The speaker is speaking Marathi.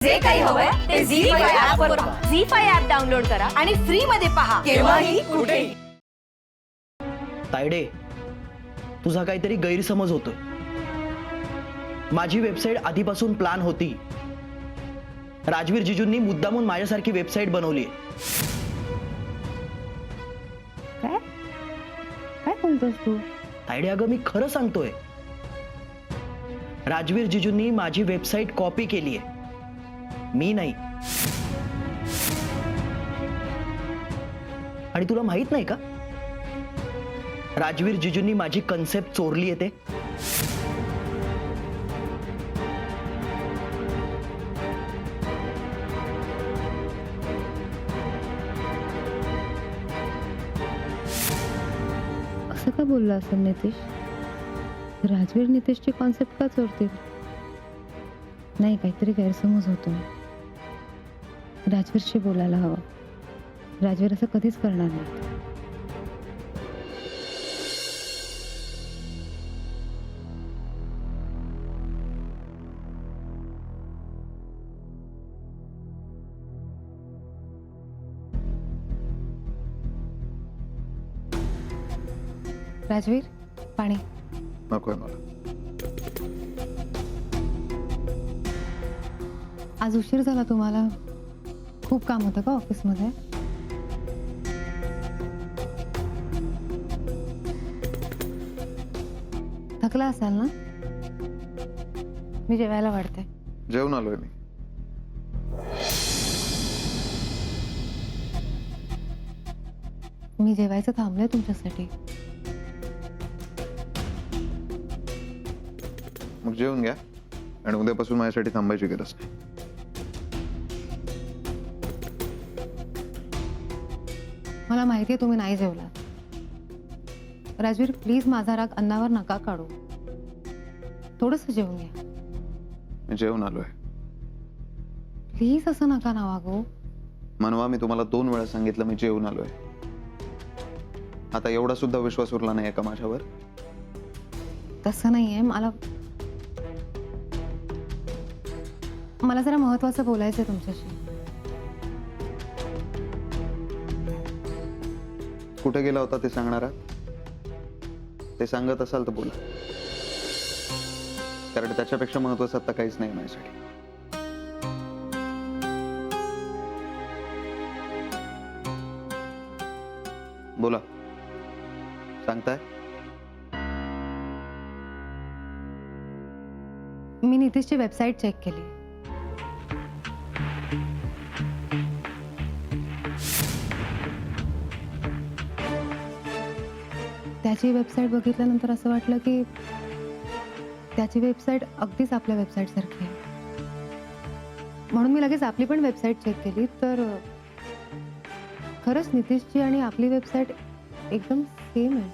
जे काही हवंय ते झी5 ऍप वर पहा. झी5 ऍप डाउनलोड करा आणि फ्री मध्ये पहा केव्हाही कुठेही. तायडे, तुझा काहीतरी गैरसमज होतोय. माझी वेबसाईट आधीपासून प्लॅन होती. राजवीर जिजूंनी मुद्दामून माझ्यासारखी वेबसाईट बनवली. काय काय बोलतोस तू? तायडे, अगं मी खरं सांगतोय. राजवीर जिजूंनी माझी वेबसाईट कॉपी केली आहे, मी नाही. आणि तुला माहित नाही का, राजवीर जिजूंनी माझी कन्सेप्ट चोरली आहे ते. असं का बोलला असेल नितेश? राजवीर नितेशची कॉन्सेप्ट का चोरतील? नाही, काहीतरी गैरसमज होतो. राजवीरशी बोलायला हवं. राजवीर असं कधीच करणार नाही. राजवीर, पाणी. नकोय मला. आज उशीर झाला तुम्हाला. खूप काम होतं का ऑफिसमध्ये? थकला असाल ना? मी जेवायला वाढते. जेवून आलोय मी. मी जेवायचं थांबलंय तुमच्यासाठी. मग जेवून घ्या आणि उद्यापासून माझ्यासाठी थांबायची गरज नाही. मला माहितीये तुम्ही नाही जेवलात. राजवीर, प्लीज माझा राग अन्नावर नका काढू. थोडंसं जेवून घ्या. मी जेवून आलोय. प्लीज असं नका ना वागू. मनवा, मी तुम्हाला 2 वेळा सांगितलं मी जेवून आलोय. आता एवढा सुद्धा विश्वास उरला नाही का माझ्यावर? तसं नाहीये. मला जरा महत्वाचं बोलायचंय तुमच्याशी. कुठे गेला होता ते सांगणार आहात? ते सांगत असाल तर बोला, कारण त्याच्यापेक्षा महत्वाचं आता काहीच नाही माझ्यासाठी. बोला, सांगताय? मी नितेशची वेबसाईट चेक केली. त्याची वेबसाईट बघितल्यानंतर असं वाटलं की त्याची वेबसाईट अगदीच आपल्या वेबसाईट सारखी आहे. म्हणून मी लगेच आपली पण वेबसाईट चेक केली, तर खरंच नितेशची आणि आपली वेबसाईट एकदम सेम आहे.